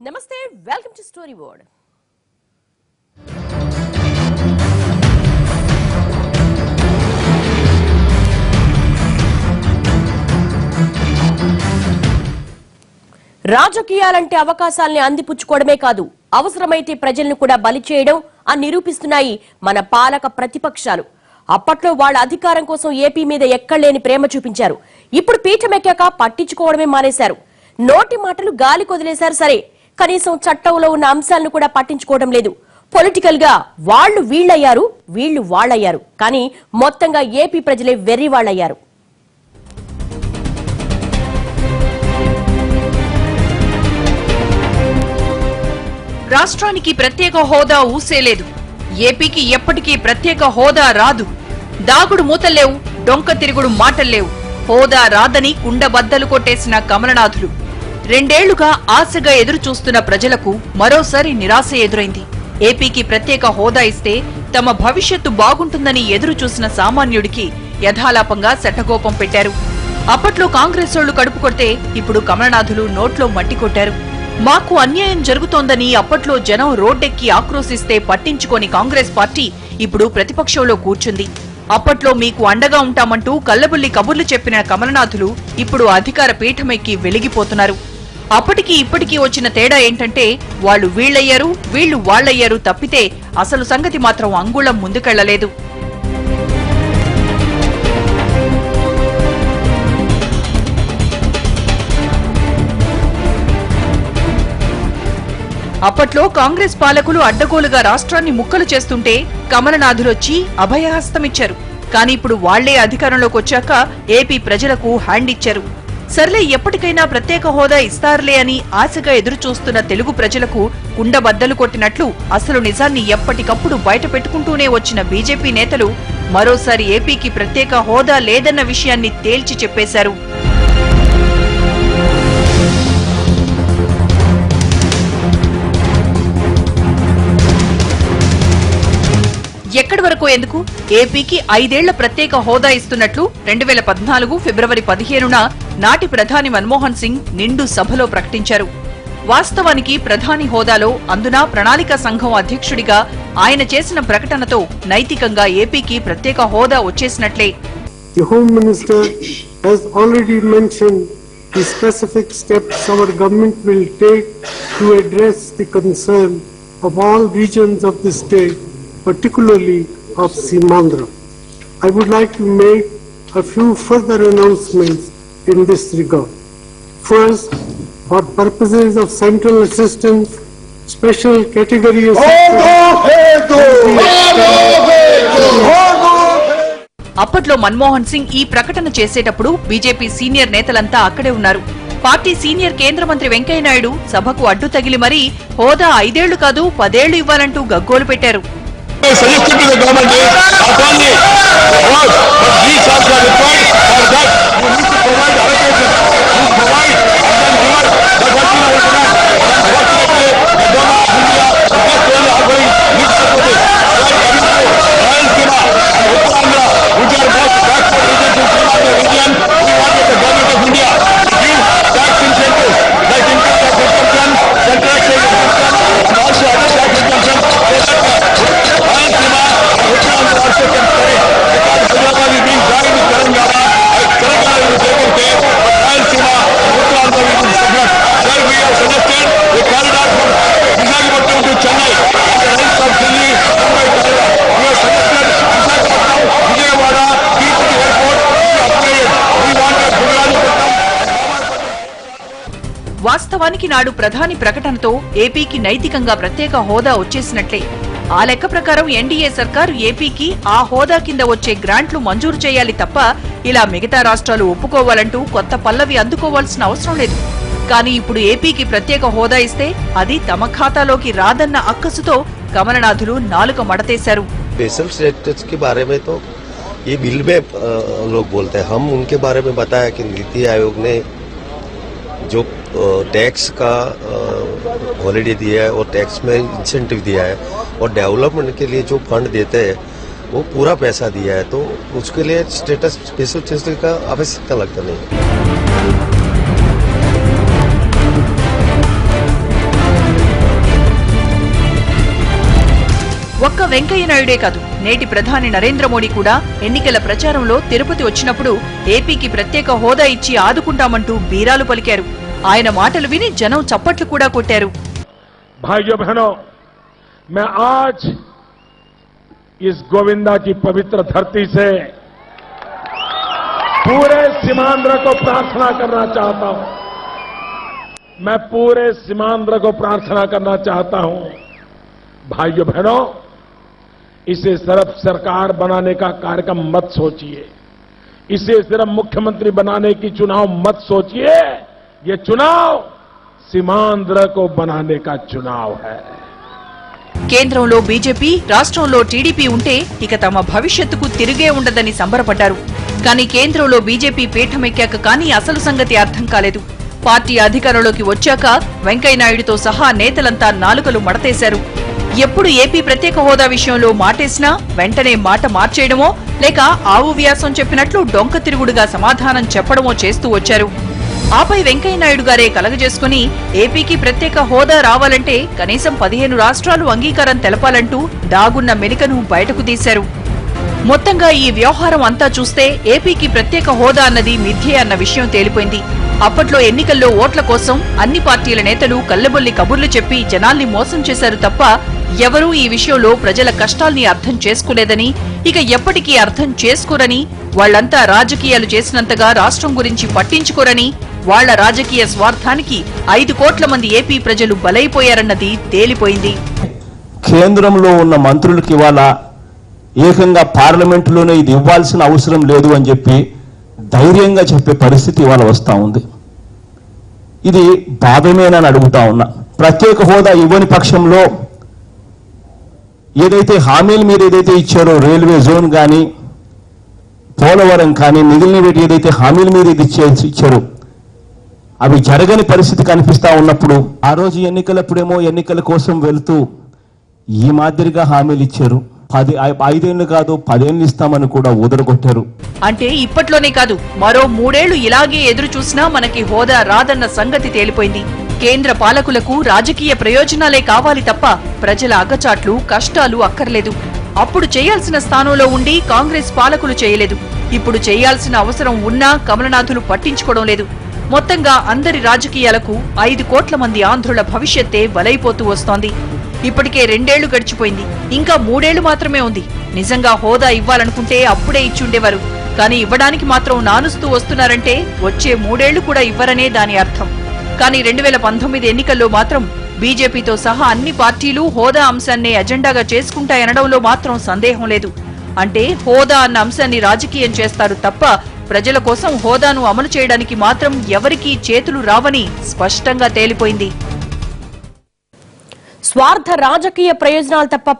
నమస్తే, welcome to story board. రాజకీయాలంటే అవకాశాల్ని అందిపుచ్చుకోవడమే కాదు, అవసరమైతే ప్రజలను కూడా బలి చేయడం అని నిరూపిస్తున్నాయి మన పాలక ప్రతిపక్షాలు. అప్పట్లో వాళ్ళ అధికారం కోసం ఏపీ మీద ఎక్కడలేని ప్రేమ చూపించారు. ఇప్పుడు పీఠమెక్కాక పట్టించుకోవడమే మానేశారు. నోటి మాటలు గాలి కొదిలేశారు సరే, కనీసం చట్టంలో ఉన్న అంశాలను కూడా పట్టించుకోవడం లేదు. పొలిటికల్ గా వాళ్ళు వీళ్ళయ్యారు, వీళ్ళు వాళ్ళయ్యారు. కానీ మొత్తంగా ఏపీ ప్రజలే వెర్రి వాళ్ళయ్యారు. రాష్ట్రానికి ప్రత్యేక హోదా ఊసేలేదు. ఏపీకి ఎప్పటికీ ప్రత్యేక హోదా రాదు. దాగుడు మూతల్లేవు, డొంక తిరుగుడు మాటల్లేవు. హోదా రాదని కుండబద్దలు కొట్టేసిన కమలనాథులు. 2 ఏళ్లుగా ఆశగా ఎదురు చూస్తున్న ప్రజలకు మరోసారి నిరాశ ఎదురైంది. ఏపీకి ప్రత్యేక హోదా ఇస్తే తమ భవిష్యత్తు బాగుంటుందని ఎదురు చూసిన సామాన్యుడికి యథాలాపంగా శఠగోపం పెట్టారు. అప్పట్లో కాంగ్రెసోళ్లు కడుపు కొడితే ఇప్పుడు కమలనాథులు నోట్లో మట్టి కొట్టారు. మాకు అన్యాయం జరుగుతోందని అప్పట్లో జనం రోడ్డెక్కి ఆక్రోశిస్తే పట్టించుకోని కాంగ్రెస్ పార్టీ ఇప్పుడు ప్రతిపక్షంలో కూర్చుంది. అప్పట్లో మీకు అండగా ఉంటామంటూ కల్లబుల్లి కబుర్లు చెప్పిన కమలనాథులు ఇప్పుడు అధికార పీఠమెక్కి వెలిగిపోతున్నారు. అప్పటికి ఇప్పటికీ వచ్చిన తేడా ఏంటంటే వాళ్ళు వీళ్ళయ్యారు, వీళ్ళు వాళ్ళయ్యారు తప్పితే అసలు సంగతి మాత్రం అంగుళం ముందుకెళ్లలేదు. అప్పట్లో కాంగ్రెస్ పాలకులు అడ్డగోలుగా రాష్ట్రాన్ని ముక్కలు చేస్తుంటే కమలనాథులొచ్చి అభయహస్తమిచ్చారు. కానీ ఇప్పుడు వాళ్లే అధికారంలోకి వచ్చాక ఏపీ ప్రజలకు హ్యాండ్ ఇచ్చారు. సర్లే, ఎప్పటికైనా ప్రత్యేక హోదా ఇస్తారులే అని ఆశగా ఎదురుచూస్తున్న తెలుగు ప్రజలకు కుండబద్దలు కొట్టినట్లు అసలు నిజాన్ని ఎప్పటికప్పుడు బయట పెట్టుకుంటూనే వచ్చిన బీజేపీ నేతలు మరోసారి ఏపీకి ప్రత్యేక హోదా లేదన్న విషయాన్ని తేల్చి చెప్పేశారు. ఎక్కడి వరకు ఎందుకు, ఏపీకి 5 ఏళ్ల ప్రత్యేక హోదా ఇస్తున్నట్లు 2014 ఫిబ్రవరి 15న నాటి ప్రధాని మన్మోహన్ సింగ్ నిండు సభలో ప్రకటించారు. వాస్తవానికి ప్రధాని హోదాలో, అందున ప్రణాళిక సంఘం అధ్యక్షుడిగా ఆయన చేసిన ప్రకటనతో నైతికంగా ఏపీకి ప్రత్యేక హోదా వచ్చేసినట్లే. The Home Minister has already mentioned the specific steps our government will take to address the concern of all regions of the state, particularly of Simandra. I would like to make a few further announcements in this regard. First, for purposes of central assistance, special category అప్పట్లో మన్మోహన్ సింగ్ ఈ ప్రకటన చేసేటప్పుడు BJP senior నేతలంతా అక్కడే ఉన్నారు. Party senior కేంద్ర మంత్రి వెంకయ్యనాయుడు సభకు అడ్డు తగిలి మరీ హోదా 5 ఏళ్లు కాదు 10 ఏళ్లు ఇవ్వాలంటూ గగ్గోలు పెట్టారు. వాస్తవానికి నాడు ప్రధాని ప్రకటనతో ఏపీకి నైతికంగా ప్రత్యేక హోదా వచ్చేసినట్లే. ఆ లెక్క ప్రకారం ఎన్డీఏ సర్కారు ఏపీకి ఆ హోదా కింద వచ్చే గ్రాంట్లు మంజూరు చేయాలి తప్ప ఇలా మిగతా రాష్ట్రాలు ఒప్పుకోవాలంటూ కొత్త పల్లవి అందుకోవాల్సిన అవసరం లేదు. కానీ ఇప్పుడు ఏపీకి ప్రత్యేక హోదా ఇస్తే అది తమ ఖాతాలోకి రాదన్న అక్కసుతో కమలనాథులు నాలుక మడతేశారు. स्पेशल स्टेटस के बारे में तो ये बिल में लोग बोलते हैं. हम उनके बारे में बताया कि नीति आयोग ने जो टैक्स का हॉलिडे दिया है और टैक्स में इंसेंटिव दिया है और डेवलपमेंट के लिए जो फंड देते हैं वो पूरा पैसा दिया है, तो उसके लिए स्टेटस स्पेशल स्टेटस का आवश्यकता लगता नहीं. ఒక్క వెంకయ్య నాయుడే కాదు, నేటి ప్రధాని నరేంద్ర మోడీ కూడా ఎన్నికల ప్రచారంలో తిరుపతి వచ్చినప్పుడు ఏపీకి ప్రత్యేక హోదా ఇచ్చి ఆదుకుంటామంటూ బీరాలు పలికారు. ఆయన మాటలు విని జనం చప్పట్లు కూడా కొట్టారు. भाइयों बहनों, मैं आज इस गोविंदा की पवित्र धरती से पूरे सीमांध्र को प्रार्थना करना चाहता हूं। मैं पूरे सीमांध्र को प्रार्थना करना चाहता हूं, भाइयों बहनों, इसे सिर्फ सरकार बनाने का कार्यक्रम मत सोचिए, इसे सिर्फ मुख्यमंत्री बनाने की चुनाव मत सोचिए। ये चुनाव सीमांध्र को बनाने का चुनाव है। కేంద్రంలో బీజేపీ, రాష్ట్రంలో టీడీపీ ఉంటే ఇక తమ భవిష్యత్తుకు తిరిగే ఉండదని సంబరపడ్డారు. కానీ కేంద్రంలో బీజేపీ పీఠమెక్కాక కానీ అసలు సంగతి అర్థం కాలేదు. పార్టీ అధికారంలోకి వచ్చాక వెంకయ్యనాయుడితో సహా నేతలంతా నాలుకలు మడతేశారు. ఎప్పుడు ఏపీ ప్రత్యేక హోదా విషయంలో మాటేసినా వెంటనే మాట మార్చేయడమో లేక ఆవు వ్యాసం చెప్పినట్లు డొంక తిరుగుడుగా సమాధానం చెప్పడమో చేస్తూ వచ్చారు. ఆపై వెంకయ్యనాయుడు గారే కలగజేసుకుని ఏపీకి ప్రత్యేక హోదా రావాలంటే కనీసం 15 రాష్ట్రాలు అంగీకారం తెలపాలంటూ దాగున్న మెలికను బయటకు తీశారు. మొత్తంగా ఈ వ్యవహారం అంతా చూస్తే ఏపీకి ప్రత్యేక హోదా అన్నది మిథ్యే అన్న విషయం తేలిపోయింది. అప్పట్లో ఎన్నికల్లో ఓట్ల కోసం అన్ని పార్టీల నేతలు కల్లబొల్లి కబుర్లు చెప్పి జనాల్ని మోసం చేశారు తప్ప ఎవరూ ఈ విషయంలో ప్రజల కష్టాల్ని అర్థం చేసుకోలేదని, ఇక ఎప్పటికీ అర్థం చేసుకోరని, వాళ్లంతా రాజకీయాలు చేసినంతగా రాష్ట్రం గురించి పట్టించుకోరని, వాళ్ల రాజకీయ స్వార్థానికి 5 కోట్ల మంది ఏపీ ప్రజలు బలైపోయారన్నది తేలిపోయింది. కేంద్రంలో ఉన్న మంత్రులకు ఇవాళ ఏకంగా పార్లమెంటులోనే ఇది ఇవ్వాల్సిన అవసరం లేదు అని చెప్పి ధైర్యంగా చెప్పే పరిస్థితి ఇవాళ వస్తా ఉంది. ఇది భావ్యమేనని అడుగుతా ఉన్నా. ప్రత్యేక హోదా ఇవ్వని పక్షంలో ఏదైతే హామీలు మీరు ఏదైతే ఇచ్చారో, రైల్వే జోన్ కానీ, పోలవరం కానీ, మిగిలిన ఏదైతే హామీలు మీరు ఇచ్చారో అవి జరగని పరిస్థితి కనిపిస్తా ఉన్నప్పుడు ఆ రోజు ఎన్నికలప్పుడేమో ఎన్నికల కోసం వెళ్తూ ఈ మాదిరిగా హామీలు ఇచ్చారు. 5 ఏళ్లు కాదు 10 ఏళ్లు ఇస్తామని కూడా ఊదరగొట్టారు. అంటే ఇప్పట్లోనే కాదు, మరో 3 ఏళ్లు ఇలాగే ఎదురు చూసినా మనకి హోదా రాదన్న సంగతి తేలిపోయింది. కేంద్ర పాలకులకు రాజకీయ ప్రయోజనాలే కావాలి తప్ప ప్రజల అగచాట్లు, కష్టాలు అక్కర్లేదు. అప్పుడు చేయాల్సిన స్థానంలో ఉండి కాంగ్రెస్ పాలకులు చేయలేదు. ఇప్పుడు చేయాల్సిన అవసరం ఉన్నా కమలనాథులు పట్టించుకోవడం లేదు. మొత్తంగా అందరి రాజకీయాలకు 5 కోట్ల మంది ఆంధ్రుల భవిష్యత్తే బలైపోతూ వస్తోంది. ఇప్పటికే 2 ఏళ్లు గడిచిపోయింది, ఇంకా 3 ఏళ్లు మాత్రమే ఉంది. నిజంగా హోదా ఇవ్వాలనుకుంటే అప్పుడే ఇచ్చుండేవారు. కానీ ఇవ్వడానికి మాత్రం నానుస్తూ వస్తున్నారంటే వచ్చే 3 ఏళ్లు కూడా ఇవ్వరనే దాని అర్థం. కానీ 2019 ఎన్నికల్లో మాత్రం బీజేపీతో సహా అన్ని పార్టీలు హోదా అంశాన్నే అజెండాగా చేసుకుంటాయనడంలో మాత్రం సందేహం లేదు. అంటే హోదా అన్న అంశాన్ని రాజకీయం చేస్తారు తప్ప ప్రజల కోసం హోదాను అమలు చేయడానికి మాత్రం ఎవరికీ చేతులు రావని స్పష్టంగా తేలిపోయింది. స్వార్థ రాజకీయ ప్రయోజనాలు తప్ప